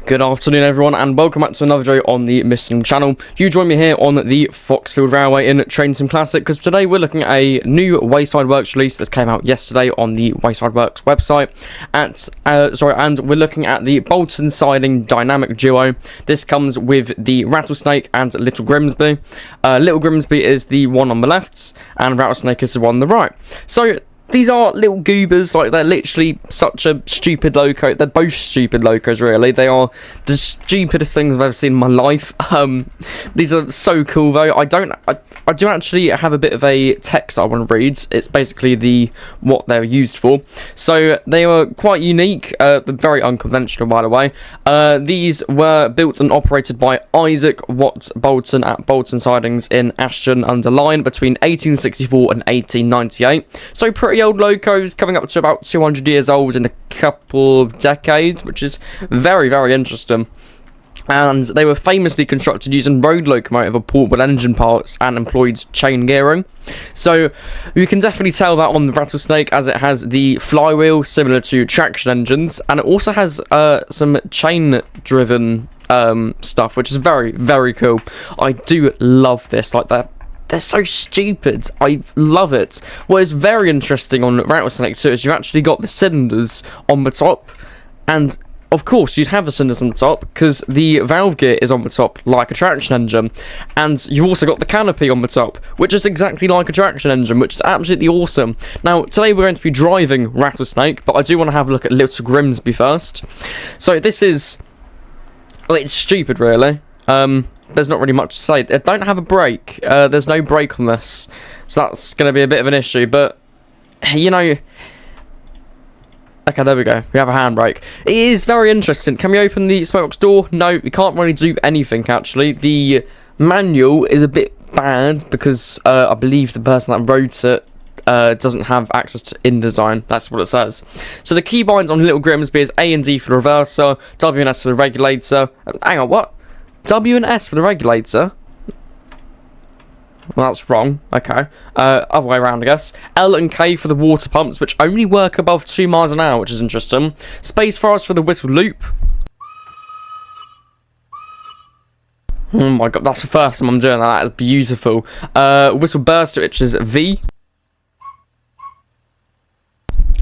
Good afternoon everyone and welcome back to another video on the Missing channel. You join me here on the Foxfield Railway in Train Sim Classic because today we're looking at a new Wayside Works release that came out yesterday on the Wayside Works website. And we're looking at the Bolton Siding Dynamic Duo. This comes with the Rattlesnake and Little Grimsby. Little Grimsby is the one on the left and Rattlesnake is the one on the right. So these are little goobers, like they're literally such a stupid loco. They're both stupid locos, really. They are the stupidest things I've ever seen in my life. These are so cool, though. I do actually have a bit of a text I want to read. It's basically what they're used for. So they were quite unique, very unconventional, by the way. These were built and operated by Isaac Watt Bolton at Bolton Sidings in Ashton-under-Lyne between 1864 and 1898. So pretty old locos, coming up to about 200 years old in a couple of decades, which is very, very interesting. And they were famously constructed using road locomotive or portable engine parts and employed chain gearing. So you can definitely tell that on the Rattlesnake, as it has the flywheel similar to traction engines, and it also has some chain driven stuff, which is very, very cool. I do love this. Like, they're so stupid. I love it. What is very interesting on Rattlesnake too is you've actually got the cylinders on the top, and of course you'd have the cylinders on the top because the valve gear is on the top like a traction engine, and you've also got the canopy on the top, which is exactly like a traction engine, which is absolutely awesome. Now today we're going to be driving Rattlesnake, but I do want to have a look at Little Grimsby first. So this is, well, it's stupid really. There's not really much to say. They don't have a brake. There's no brake on this, so that's going to be a bit of an issue. But you know, okay, there we go. We have a handbrake. It is very interesting. Can we open the smokebox door? No, we can't really do anything. Actually, the manual is a bit bad because I believe the person that wrote it doesn't have access to InDesign. That's what it says. So the keybinds on Little Grimsby is A and D for the reverser, W and S for the regulator. Hang on, what? W and S for the regulator? Well, that's wrong. Okay. Other way around, I guess. L and K for the water pumps, which only work above 2 miles an hour, which is interesting. Space fires for the whistle loop. Oh my god, that's the first time I'm doing that. That is beautiful. Whistle burst, which is V.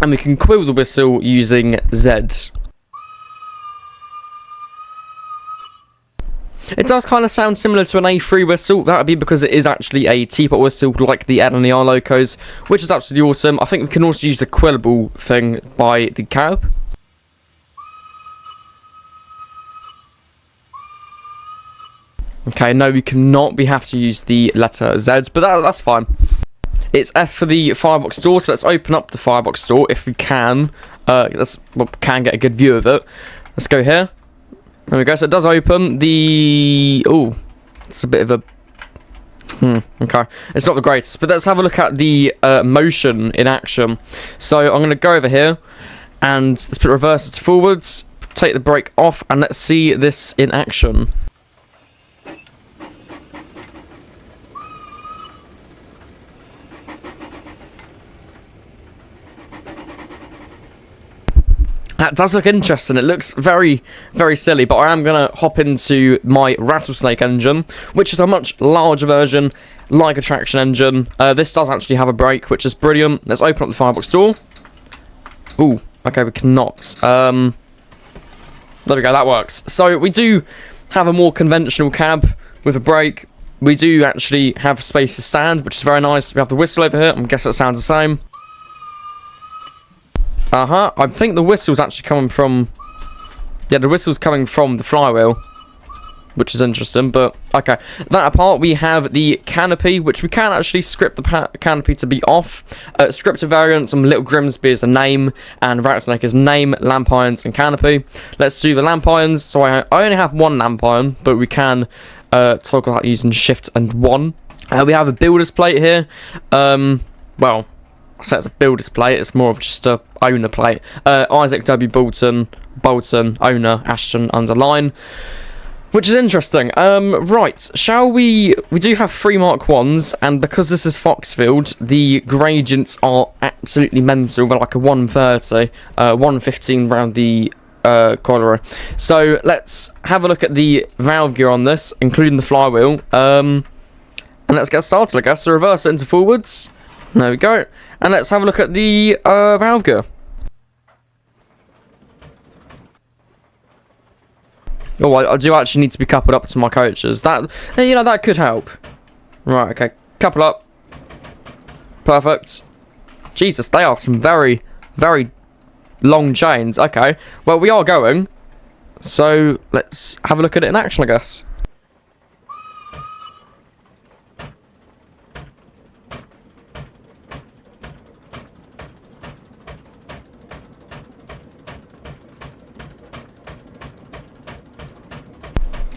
And we can quill the whistle using Z. It does kind of sound similar to an A3 whistle. That would be because it is actually a teapot whistle like the L and the R locos, which is absolutely awesome. I think we can also use the quillable thing by the cab. Okay, no, we cannot. We have to use the letter Z, but that's fine. It's F for the firebox door, so let's open up the firebox door if we can. Can get a good view of it. Let's go here. There we go, so it does open. It's a bit of a... okay. It's not the greatest, but let's have a look at the motion in action. So I'm going to go over here, and let's put reverses to forwards, take the brake off, and let's see this in action. That does look interesting. It looks very, very silly, but I am going to hop into my Rattlesnake engine, which is a much larger version, like a traction engine. This does actually have a brake, which is brilliant. Let's open up the firebox door. Ooh, okay, we cannot. There we go, that works. So we do have a more conventional cab with a brake. We do actually have space to stand, which is very nice. We have the whistle over here. I guess it sounds the same. I think the whistle's actually coming from... Yeah, the whistle's coming from the flywheel, which is interesting, but okay. That apart, we have the canopy, which we can actually script the canopy to be off. Scripted variants on Little Grimsby is the name, and Rattlesnake is name, lamp irons, and canopy. Let's do the lamp irons. So I only have one lamp iron, but we can toggle that using Shift and 1. We have a builder's plate here. Well, I say it's a builder's plate, it's more of just a owner plate. Isaac W. Bolton, owner, Ashton-under-Lyne, which is interesting. Right, shall we do have 3 Mark 1s, and because this is Foxfield, the gradients are absolutely mental. We're like a 130, 115 around the colliery. So let's have a look at the valve gear on this, including the flywheel. And let's get started, I guess. So reverse it into forwards. There we go. And let's have a look at the valve gear. Oh, I do actually need to be coupled up to my coaches. That, you know, that could help. Right, okay. Couple up. Perfect. Jesus, they are some very, very long chains. Okay. Well, we are going. So, let's have a look at it in action, I guess.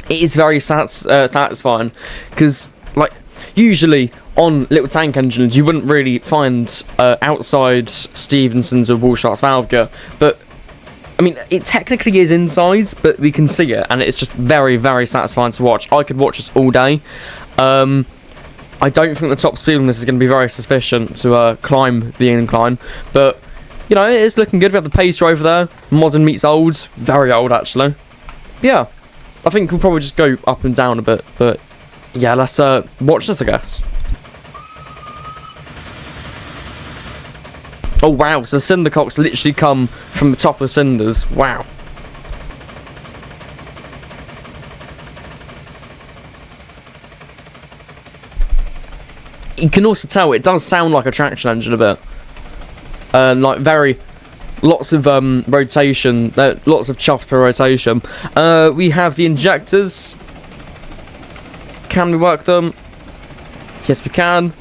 It is very satisfying, because, like, usually on little tank engines you wouldn't really find outside Stephenson's or Wallshark's valve gear, but I mean it technically is inside, but we can see it, and it's just very, very satisfying to watch. I could watch this all day. I don't think the top speed on this is going to be very sufficient to climb the incline, but you know, it is looking good. We have the pacer over there. Modern meets old, very old actually. Yeah. I think we'll probably just go up and down a bit, but yeah, let's watch this, I guess. Oh wow, so the cinder cocks literally come from the top of cinders. Wow. You can also tell it does sound like a traction engine a bit. Like lots of rotation, lots of chuffs per rotation. We have the injectors. Can we work them? Yes, we can.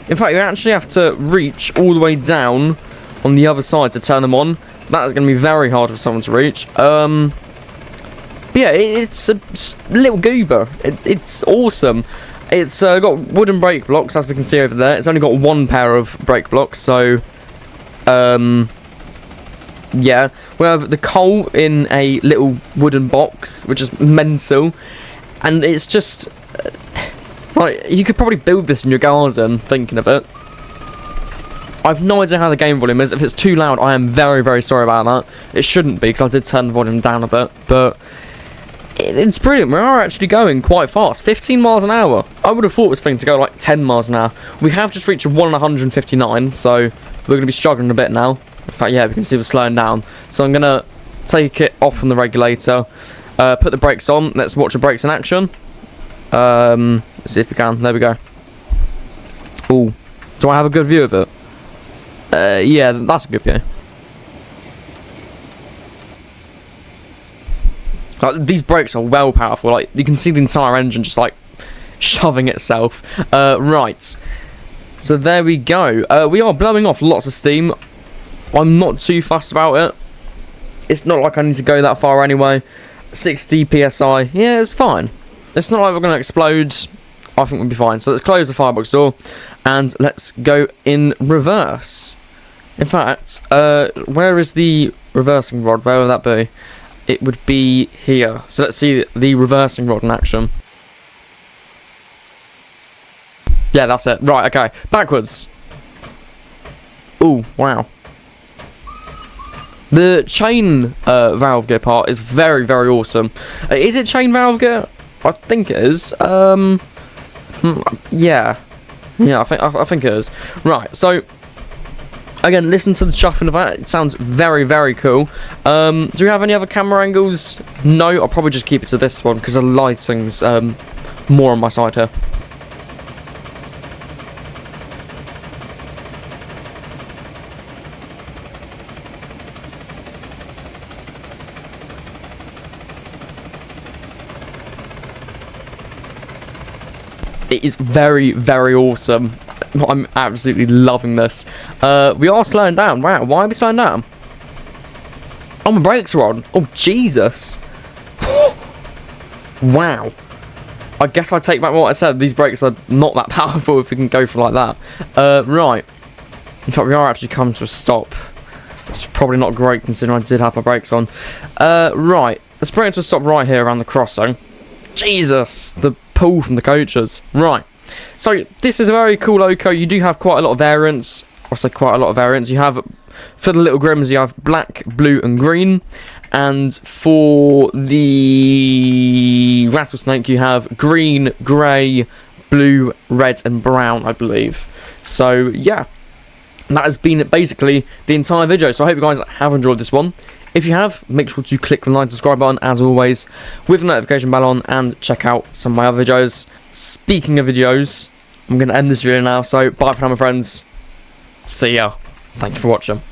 In fact, you actually have to reach all the way down on the other side to turn them on. That is going to be very hard for someone to reach. But yeah, it's a little goober. It's awesome. It's got wooden brake blocks, as we can see over there. It's only got one pair of brake blocks, so yeah, we have the coal in a little wooden box, which is mental, and it's just like, you could probably build this in your garden, thinking of it. I've no idea how the game volume is. If it's too loud, I am very, very sorry about that. It shouldn't be, because I did turn the volume down a bit, but it's brilliant. We are actually going quite fast, 15 miles an hour. I would have thought this thing to go like 10 miles an hour. We have just reached a 1 in 159, so we're going to be struggling a bit now. In fact, yeah, we can see we're slowing down. So I'm going to take it off from the regulator, put the brakes on. Let's watch the brakes in action. Let's see if we can. There we go. Ooh. Do I have a good view of it? Yeah, that's a good view. Like, these brakes are well powerful. Like, you can see the entire engine just like shoving itself. Right. So there we go. We are blowing off lots of steam. I'm not too fussed about it. It's not like I need to go that far anyway. 60 psi. Yeah, it's fine. It's not like we're going to explode. I think we'll be fine. So let's close the firebox door and let's go in reverse. In fact, where is the reversing rod? Where would that be? It would be here. So let's see the reversing rod in action. Yeah, that's it. Right, okay. Backwards. Ooh, wow. The chain valve gear part is very, very awesome. Is it chain valve gear? I think it is. Yeah. Yeah, I think it is. Right, so again, listen to the chuffing of that. It sounds very, very cool. Do we have any other camera angles? No, I'll probably just keep it to this one because the lighting's more on my side here. It is very, very awesome. I'm absolutely loving this. We are slowing down. Wow, why are we slowing down? Oh, my brakes are on. Oh, Jesus. Wow. I guess I take back what I said. These brakes are not that powerful if we can go for like that. Right. In fact, we are actually coming to a stop. It's probably not great considering I did have my brakes on. Right. Let's bring it to a stop right here around the crossing. Jesus. The pull from the coaches. Right. So, this is a very cool loco. You do have quite a lot of variants. I say quite a lot of variants. You have, for the little Grims, you have black, blue, and green. And for the rattlesnake, you have green, grey, blue, red, and brown, I believe. So yeah, that has been basically the entire video. So I hope you guys have enjoyed this one. If you have, make sure to click the like and subscribe button as always, with the notification bell on, and check out some of my other videos. Speaking of videos, I'm going to end this video now, so bye for now, my friends. See ya. Thank you for watching.